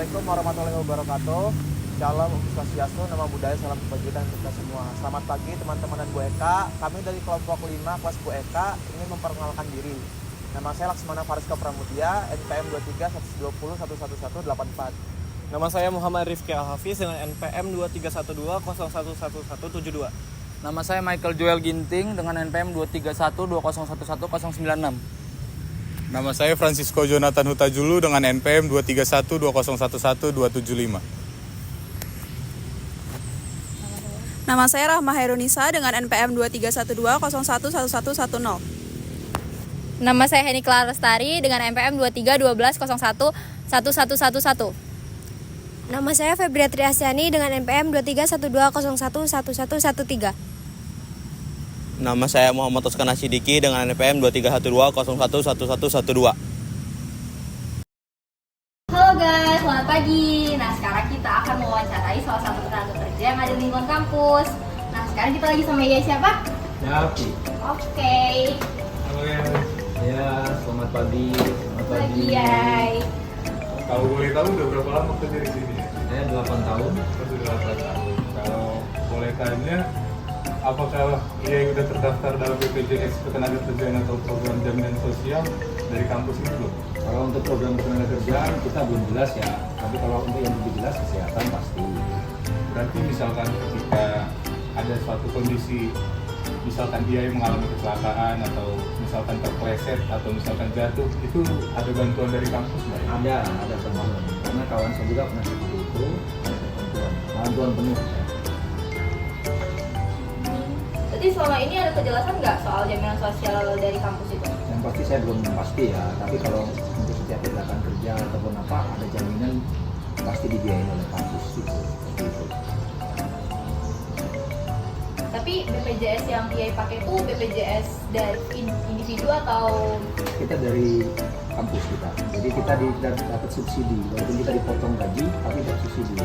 Assalamualaikum warahmatullahi wabarakatuh. Shalom, Om Swastiastu, nama budaya, salam kebajikan untuk kita semua. Selamat pagi teman-teman dan Bu Eka. Kami dari kelompok 5 kelas Bu Eka ingin memperkenalkan diri. Nama saya Laksmana Fariska Pramudia, NPM 23 120 11184. Nama saya Muhammad Rifki Al-Hafiz dengan NPM 2312 011172. Nama saya Michael Joel Ginting dengan NPM 23120111096. Nama saya Francisco Jonathan Hutajulu dengan NPM 23120111275. Nama saya Rahma Hairunisa dengan NPM 2312011110. Nama saya Heni Clara Lestari dengan NPM 2312011111. Nama saya Febriatri Asyani dengan NPM 2312011113. Nama saya Muhammad Toskana Sidiki dengan NPM 2312011112. Halo guys, selamat pagi. Nah, sekarang kita akan mewawancarai salah satu tenaga kerja yang ada di lingkungan kampus. Nah, sekarang kita lagi sama Yai siapa? Yapi. Oke. Halo ya, selamat pagi. Selamat Pagi Yai. Kalau boleh tahu udah berapa lama kerja di sini? Saya 8 tahun. Sudah 8 tahun. Kalau boleh tanya, apakah ia udah terdaftar dalam BPJS Ketenagakerjaan atau program jaminan sosial dari kampus ini belum? Kalau untuk program ketenagakerjaan kita belum jelas ya. Tapi kalau untuk yang lebih jelas kesehatan pasti. Berarti misalkan ketika ada suatu kondisi, misalkan dia yang mengalami kecelakaan atau misalkan terpleset atau misalkan jatuh, itu ada bantuan dari kampus nggak? Ada bantuan. Karena kawan saya juga pernah seperti itu, ada bantuan penuh. Jadi selama ini ada kejelasan nggak soal jaminan sosial dari kampus itu? Yang pasti saya belum pasti ya. Tapi kalau untuk setiap kegiatan kerja ataupun apa ada jaminan pasti dibiayain oleh kampus gitu. Seperti itu. Tapi BPJS yang Yai pakai itu BPJS dari individu atau? Kita dari kampus kita. Jadi kita dapat subsidi. Walaupun kita dipotong gaji, tapi dapat subsidi.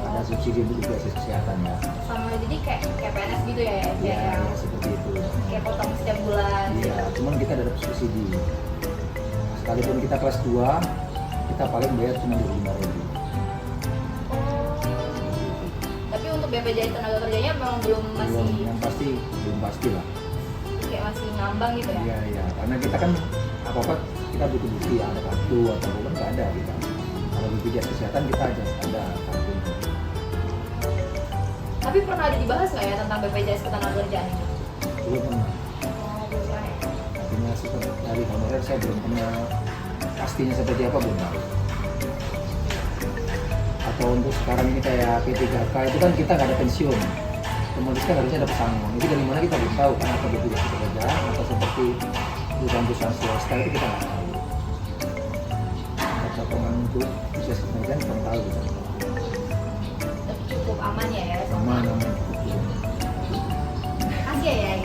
Ada subsidi untuk BPJS kesehatan ya. Sama jadi kayak PNS gitu ya? Iya, seperti itu. Kayak potong setiap bulan. Iya, cuman kita dapat subsidi. Sekalipun kita kelas 2, kita paling bayar cuma 25.000. Tapi untuk BPJS tenaga kerjanya memang belum masih Yang pasti belum pasti lah. kayak masih ngambang gitu ya? Iya, karena kita kan apa-apa kita butuh bukti ada kartu atau bukan nggak ada kita. Kalau BPJS kesehatan kita aja ada kartunya. Tapi pernah ada dibahas nggak ya tentang BPJS ketenagakerjaan ini? Belum pernah. Belum pernah ya? Artinya dari honorer saya belum pernah pastinya seperti apa belum tahu. Atau untuk sekarang ini kayak P3K itu kan kita nggak ada pensiun, otomatis kan harusnya ada pesangon. Itu dari mana kita belum tahu, karena apa BPJS Ketenagakerjaan atau seperti perusahaan-perusahaan swasta itu kita nggak tahu. Potongan untuk BPJS Ketenagakerjaan kita nggak tahu kita. Tapi cukup aman ya ya? Aman. Makasih ya Yai.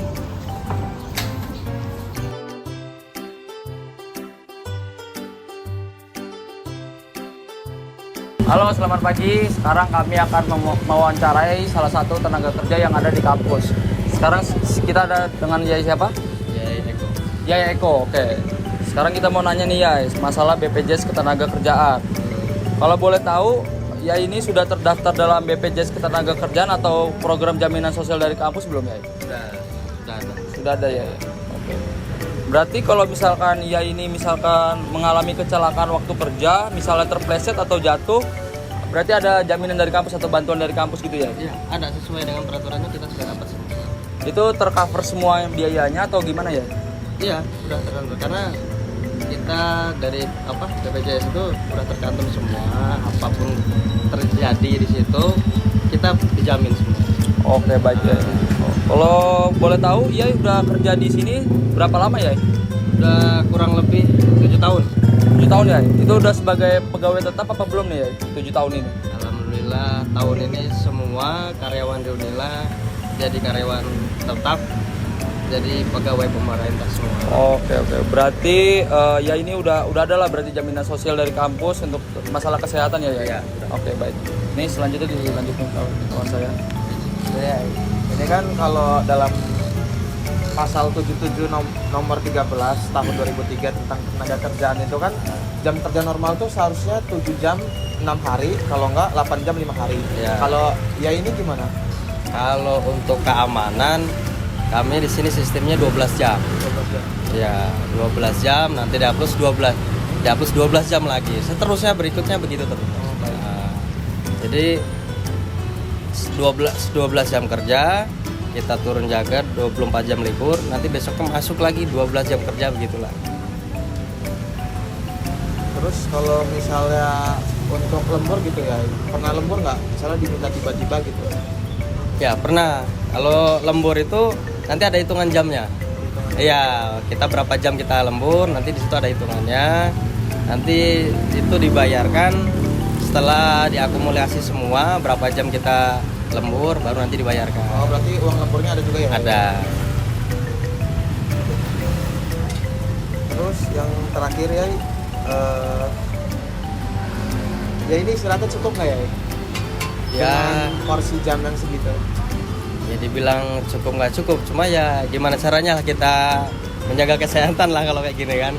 Halo, selamat pagi. Sekarang kami akan mewawancarai salah satu tenaga kerja yang ada di kampus. Sekarang kita ada dengan Yai siapa? Yai Eko. Yai Eko, oke. Sekarang kita mau nanya nih Yai, masalah BPJS Ketenagakerjaan. Kalau boleh tahu, Yai ini sudah terdaftar dalam BPJS Ketenagakerjaan atau program jaminan sosial dari kampus belum Yai? Sudah ada. Sudah ada ya. Oke. Berarti kalau misalkan Yai ini mengalami kecelakaan waktu kerja, misalnya terpleset atau jatuh, berarti ada jaminan dari kampus atau bantuan dari kampus gitu ya? Iya, ada sesuai dengan peraturannya kita sudah dapat semua. Itu tercover semua biayanya atau gimana ya? Iya, sudah tercantum karena kita dari BPJS itu sudah tercantum semua, apapun terjadi di situ kita dijamin semua. Oke, baik ya. Kalau boleh tahu, Yai udah kerja di sini berapa lama ya? Udah kurang lebih 7 tahun. 7 tahun ya? Itu udah sebagai pegawai tetap apa belum nih ya? 7 tahun ini? Alhamdulillah tahun ini semua karyawan di Unila jadi karyawan tetap, jadi pegawai pemerintah semua. Oke. Berarti ya ini udah ada lah berarti jaminan sosial dari kampus untuk masalah kesehatan ya? Iya. Oke, baik. Ini selanjutnya dilanjutkan kawan saya. Ya, ini kan kalau dalam pasal 77 nomor 13 tahun 2003 tentang ketenagakerjaan itu kan jam kerja normal tuh seharusnya 7 jam 6 hari, kalau enggak 8 jam 5 hari. Ya. Kalau ya ini gimana? Kalau untuk keamanan, kami di sini sistemnya 12 jam. 12 jam. Ya, 12 jam, nanti dihapus 12 jam lagi. Seterusnya berikutnya begitu terus. Nah, jadi 12 jam kerja, kita turun jaga 24 jam libur, nanti besoknya masuk lagi 12 jam kerja, begitulah. Terus kalau misalnya untuk lembur gitu ya, pernah lembur nggak? Misalnya diminta tiba-tiba gitu. Ya, pernah. Kalau lembur itu nanti ada hitungan jamnya. Iya, kita berapa jam kita lembur, nanti di situ ada hitungannya. Nanti itu dibayarkan setelah diakumulasi semua berapa jam kita lembur, baru nanti dibayarkan. Oh, berarti uang lemburnya ada juga ya? Ada. Terus yang terakhir ya, ya ini istirahatnya cukup nggak ya? Ya, Dengan porsi jam yang segitu. ya dibilang cukup nggak cukup, cuma ya gimana caranya lah kita menjaga kesehatan lah kalau kayak gini kan.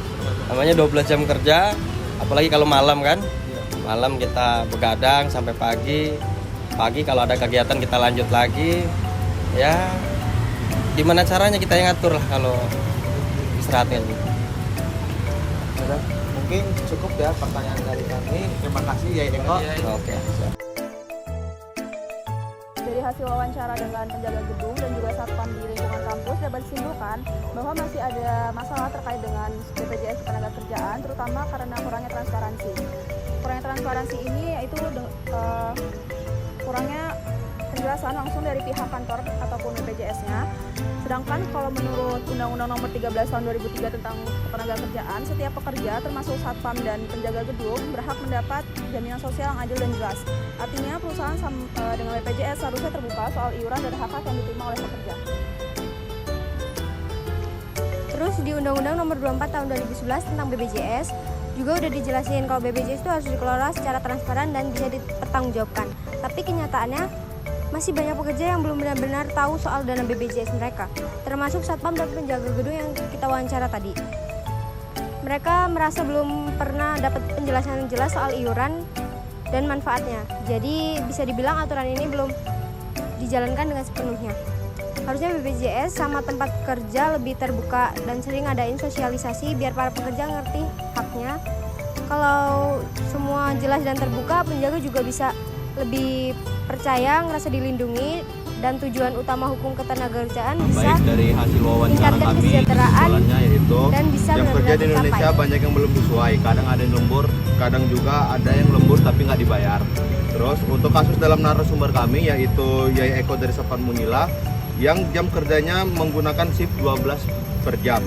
Namanya 12 jam kerja, apalagi kalau malam kan. Malam kita begadang sampai pagi. Pagi kalau ada kegiatan kita lanjut lagi. Ya gimana caranya kita yang ngatur lah kalau istirahatnya gitu. Udah, mungkin cukup ya pertanyaan dari kami. Terima kasih ya Eko. Oke. Dari hasil wawancara dengan penjaga gedung dan juga satpam di lingkungan kampus dapat disimpulkan bahwa masih ada masalah terkait dengan BPJS Ketenagakerjaan, terutama karena kurangnya transparansi. Kurangnya transparansi ini yaitu kurangnya penjelasan langsung dari pihak kantor ataupun BPJS-nya. Sedangkan kalau menurut Undang-Undang Nomor 13 Tahun 2003 tentang Ketenagakerjaan, setiap pekerja termasuk satpam dan penjaga gedung berhak mendapat jaminan sosial yang adil dan jelas. Artinya perusahaan dengan BPJS seharusnya terbuka soal iuran dan hak-hak yang diterima oleh pekerja. Terus di Undang-Undang Nomor 24 Tahun 2011 tentang BPJS juga udah dijelasin kalau BPJS itu harus dikelola secara transparan dan bisa dipertanggungjawabkan. Tapi kenyataannya masih banyak pekerja yang belum benar-benar tahu soal dana BPJS mereka, termasuk satpam dan penjaga gedung yang kita wawancara tadi. Mereka merasa belum pernah dapat penjelasan yang jelas soal iuran dan manfaatnya. Jadi bisa dibilang aturan ini belum dijalankan dengan sepenuhnya. Harusnya BPJS sama tempat kerja lebih terbuka dan sering adain sosialisasi biar para pekerja ngerti haknya. Kalau semua jelas dan terbuka, penjaga juga bisa lebih percaya, ngerasa dilindungi, dan tujuan utama hukum ketenagakerjaan bisa baik dari hasil wawancara meningkatkan kami kesejahteraan kesimpulannya yaitu dan bisa jam kerja benar-benar di Indonesia tercapai. banyak yang belum sesuai, kadang ada yang lembur, kadang juga ada yang lembur tapi nggak dibayar. Terus untuk kasus dalam narasumber kami yaitu Yai Eko dari Satpam Munila yang jam kerjanya menggunakan shift 12 per jam.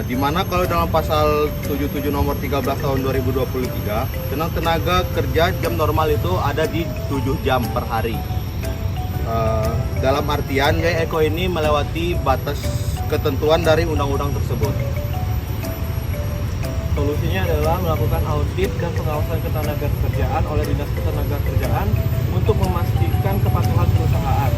Di mana kalau dalam pasal 77 nomor 13 tahun 2023 tentang tenaga kerja jam normal itu ada di 7 jam per hari. Dalam artian Yai Eko ini melewati batas ketentuan dari undang-undang tersebut. Solusinya adalah melakukan audit dan pengawasan ketenagakerjaan oleh Dinas Ketenagakerjaan untuk memastikan kepatuhan perusahaan.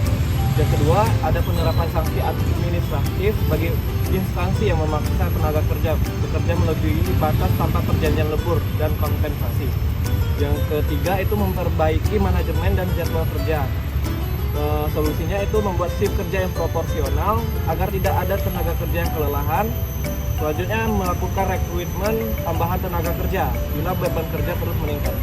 Yang kedua, ada penerapan sanksi administratif bagi instansi yang memaksa tenaga kerja bekerja melebihi batas tanpa perjanjian lembur dan kompensasi. Yang ketiga itu memperbaiki manajemen dan jadwal kerja. Solusinya itu membuat shift kerja yang proporsional agar tidak ada tenaga kerja yang kelelahan. Selanjutnya melakukan rekrutmen tambahan tenaga kerja guna beban kerja terus meningkat.